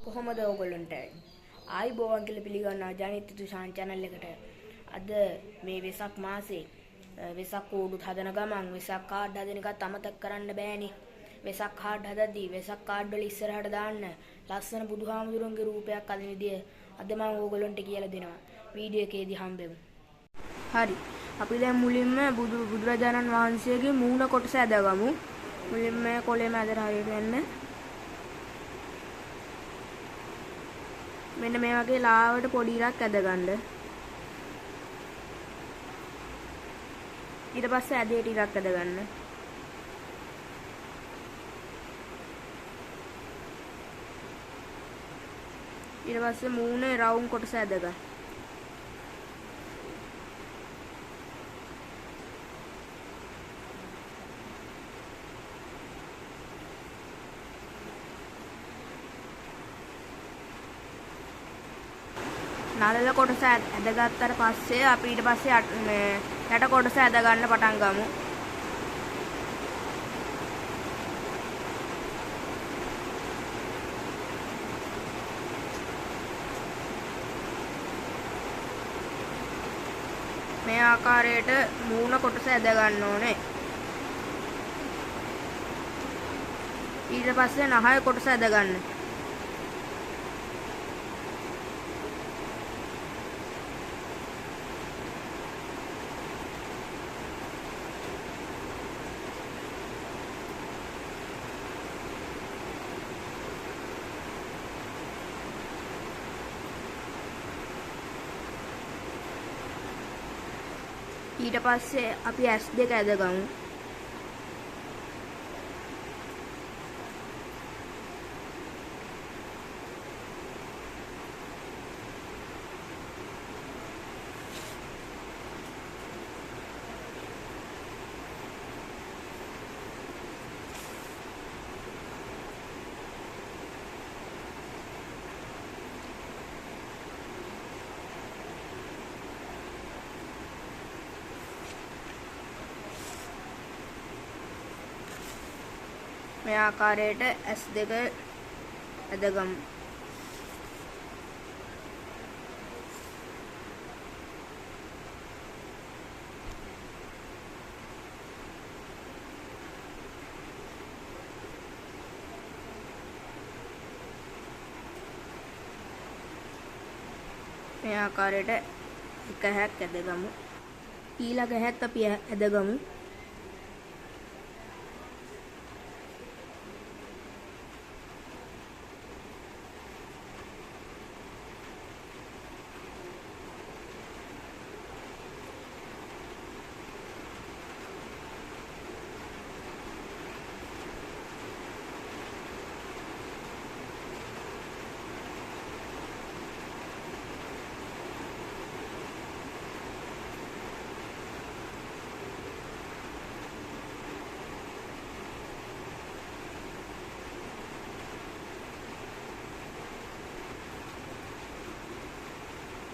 කොහොමද ඔයගොල්ලන්ට ආයිබෝවන් කියලා පිළිගන්නවා ජනිත් තුෂාන් channel එකට. අද මේ වෙසක් මාසේ වෙසක් කෝඩුත් හදන ගමන් වෙසක් කාඩ් හදන එකත් අමතක කරන්න බෑනේ. වෙසක් කාඩ් හදද්දී වෙසක් කාඩ් වල ඉස්සරහට දාන්න ලස්සන බුදුහාමුදුරන්ගේ රූපයක් අදින විදිය අද මම ඔයගොල්ලන්ට කියලා දෙනවා. වීඩියෝ එකේදී හම්බෙමු. හරි. අපි දැන් මුලින්ම බුදුරජාණන් වහන්සේගේ මූණ කොටස ඇදගමු. මුලින්ම කොළේම ඇදලා හරියට යන්න. මෙන්න මේ වගේ ලාවට පොඩි ඉරක් ඇදගන්න. ඊට පස්සේ ඇදේට ඉරක් ඇදගන්න. ඊට පස්සේ මූණේ රවුම් කොටස ඇදගන්න. නළල කොටස ඇදගත්තට පස්සේ අපි ඊට පස්සේ යට කොටස ඇදගන්න පටන් ගමු. මේ ආකාරයට මූණ කොටස ඇදගන්න ඕනේ. ඊට පස්සේ නහය කොටස ඇදගන්න. ඊට පස්සේ අපි S2 ඇදගමු. මේ ආකාරයට S2 ඇදගමු. මේ ආකාරයට එක හැක් ඇදගමු. ඊළඟ හැත් අපි ඇදගමු.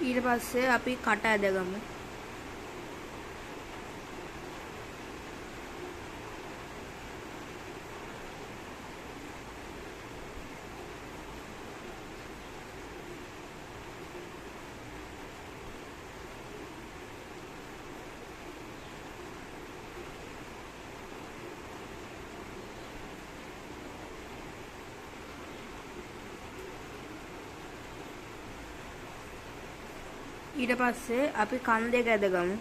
ඊට පස්සේ අපි කට ඇදගමු. ඊට පස්සේ අපි කන් දෙක ඇදගමු.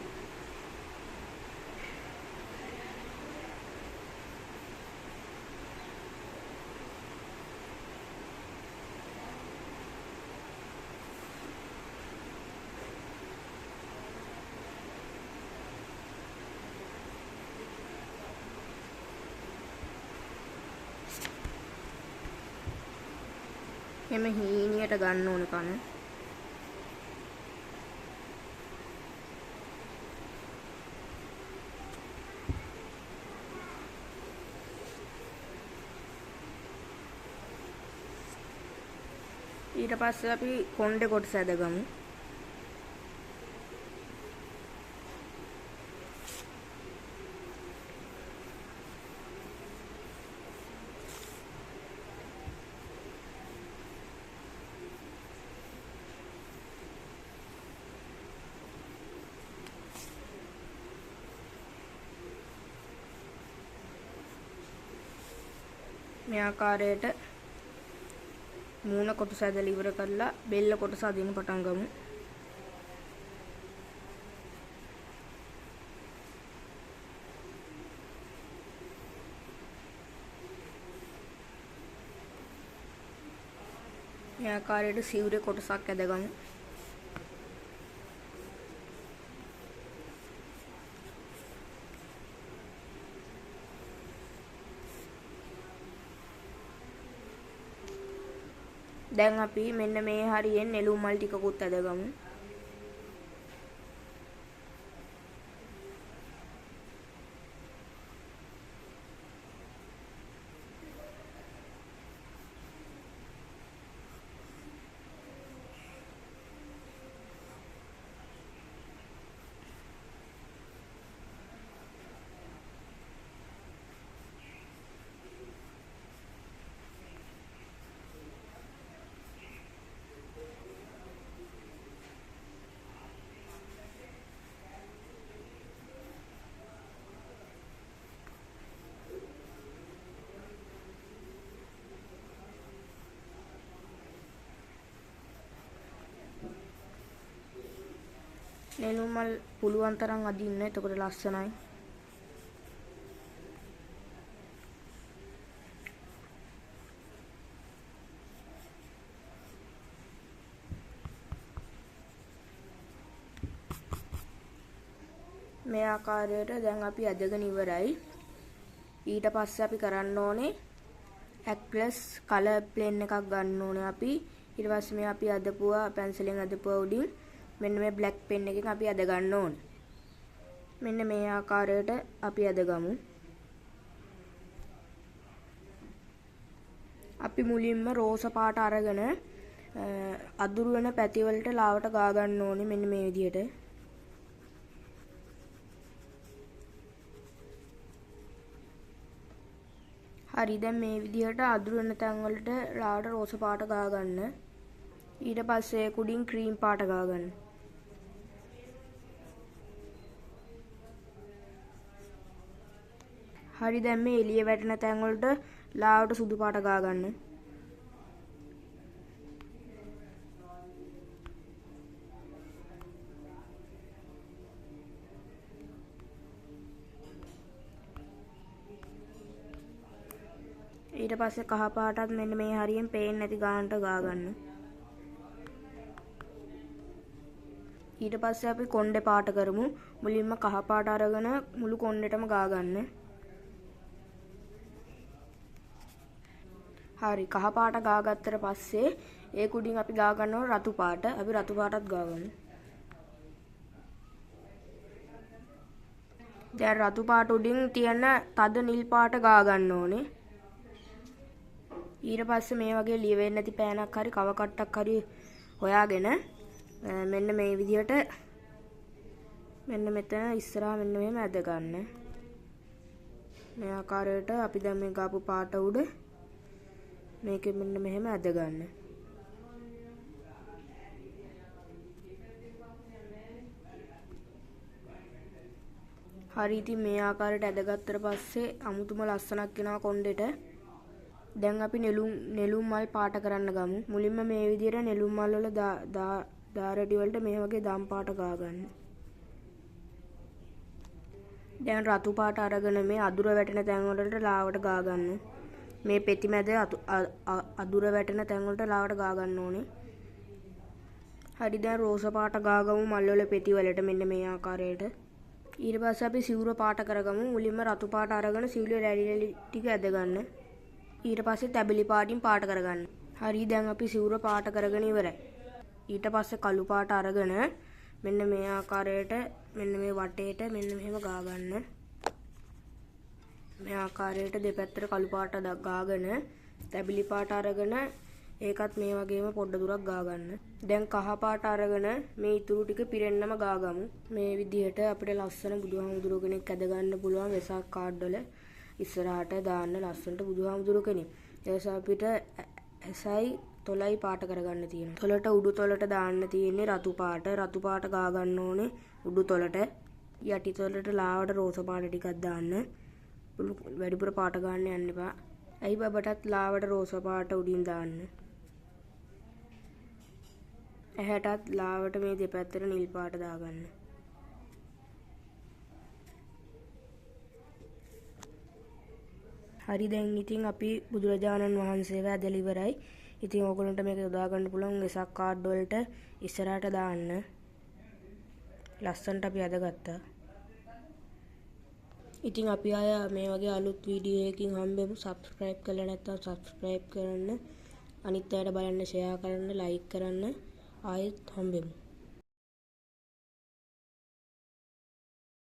එමෙ හීනියට ගන්න ඕන කන. ඊට පස්සේ අපි කොණ්ඩේ කොටස ඇදගමු. මේ ආකාරයට මූණ කොටස ඇදලා ඉවර කරලා බෙල්ල කොටස අදින්න පටන් ගමු. මේ ආකාරයට සිවුරේ කොටසක් ඇදගමු. දැන් අපි මෙන්න මේ හරියෙන් නෙළුම් මල් ටිකකුත් ඇදගමු. නෙළුම් මල් පුළුවන් තරම් අදින්න. එතකොට ලස්සනයි. මේ ආකාරයට දැන් අපි අදගෙන ඉවරයි. ඊට පස්සේ අපි කරන්න ඕනේ ඇක්ලස් කලර් ප්ලේන් එකක් ගන්න ඕනේ අපි. ඊට පස්සේ මේ අපි අදපුවා පැන්සලෙන් අදපුවා උඩින් මෙන්න මේ බ්ලැක් පෙන් එකෙන් අපි අද ගන්න ඕනේ. මෙන්න මේ ආකාරයට අපි අදගමු. අපි මුලින්ම රෝස පාට අරගෙන අදුරු වෙන පැති වලට ලාවට ගා ගන්න ඕනේ මෙන්න මේ විදිහට. හරි දැන් මේ විදිහට අදුරු වෙන තැන් වලට ලාවට රෝස පාට ගා ගන්න. ඊට පස්සේ කුඩින් ක්‍රීම් පාට ගා ගන්න. හරි දැන් මේ එළිය වැටෙන තැන් වලට ලාවට සුදු පාට ගා ගන්න. ඊට පස්සේ කහ පාටත් මෙන්න මේ හරියෙන් පේන්නේ නැති ගානට ගා ගන්න. ඊට පස්සේ අපි කොණ්ඩේ පාට කරමු. මුලින්ම කහ පාට අරගෙන මුළු කොණ්ඩෙටම ගා ගන්න. හරි කහ පාට ගාගත්තට පස්සේ ඒ කුඩින් අපි ගා ගන්නවා රතු පාට. අපි රතු පාටත් ගා ගමු. දැන් රතු පාට උඩින් තියෙන තද නිල් පාට ගා ගන්න ඕනේ. ඊට පස්සේ මේ වගේ ලියවෙන්නේ නැති පෑනක් හරි කව කට්ටක් හරි හොයාගෙන මෙන්න මේ විදිහට මෙන්න මෙතන ඉස්සරහා මෙන්න මෙහෙම ඇද ගන්න. මේ ආකාරයට අපි දැන් මේ ගාපු පාට උඩ මේකෙ මෙන්න මෙහෙම ඇද ගන්න. හරි ඉතින් මේ ආකාරයට ඇදගත්තට පස්සේ අමුතුම ලස්සනක් එනවා කොණ්ඩෙට. දැන් අපි නෙළුම් මල් පාට කරන්න ගමු. මුලින්ම මේ විදිහට නෙළුම් මල් වල දාරටි වලට මේ වගේ දම් පාට ගා ගන්න. දැන් රතු පාට අරගෙන මේ අදුර වැටෙන තැන් වලට ලාවට ගා ගන්න. මේ පෙති මැද අදුර වැටෙන තැන් වලට ලාවට ගා ගන්න ඕනේ. හරි දැන් රෝස පාට ගා ගමු මල් වල පෙති වලට මෙන්න මේ ආකාරයට. ඊට පස්සේ අපි සිවුර පාට කරගමු. මුලින්ම රතු පාට අරගෙන සිවුරේ රැලි ටික ඇද ගන්න. ඊට පස්සේ තැඹිලි පාටින් පාට කරගන්න. හරි දැන් අපි සිවුර පාට කරගෙන ඉවරයි. ඊට පස්සේ කළු පාට අරගෙන මෙන්න මේ ආකාරයට මෙන්න මේ වටේට මෙන්න මෙහෙම ගා ගන්න. මේ ආකාරයට දෙපැත්තට කළු පාට ගාගෙන තැඹිලි පාට අරගෙන ඒකත් මේ වගේම පොඩ්ඩ දුරක් ගා ගන්න. දැන් කහ පාට අරගෙන මේ ඉතුරු ටික පිරෙන්නම ගා ගමු. මේ විදිහට අපිට ලස්සන බුදුහාමුදුරුවෝ කෙනෙක් ඇද ගන්න පුළුවන් වෙසක් කාඩ් වල ඉස්සරහට දාන්න ලස්සනට බුදුහාමුදුරුවෝ කෙනෙක්. ඊට අපිට ඇසයි තොලයි පාට කරගන්න තියෙනවා. තොලට උඩු තොලට දාන්න තියෙන්නේ රතු පාට. රතු පාට ගා ගන්න ඕනේ උඩු තොලට. යටි තොලට ලාවට රෝස පාට ටිකක් දාන්න. වැඩිපුර පාට ගන්න යන්න එපා. ඇයි බබටත් ලාවට රෝස පාට උඩින් දාන්න. ඇහැටත් ලාවට මේ දෙපැත්තට නිල් පාට දාගන්න. හරි දැන් ඉතින් අපි බුදුරජාණන් වහන්සේව ඇදලා ඉවරයි. ඉතින් ඕගොල්ලන්ට මේක යොදා ගන්න පුළුවන් වෙසක් කාඩ් වලට ඉස්සරහට දාන්න. ලස්සනට අපි ඇදගත්තා. ඉතින් අපි ආය මේ වගේ අලුත් වීඩියෝ එකකින් හම්බෙමු. subscribe කරලා නැත්නම් subscribe කරන්න. අනිත් අයට බලන්න share කරන්න like කරන්න. ආයෙත් හම්බෙමු.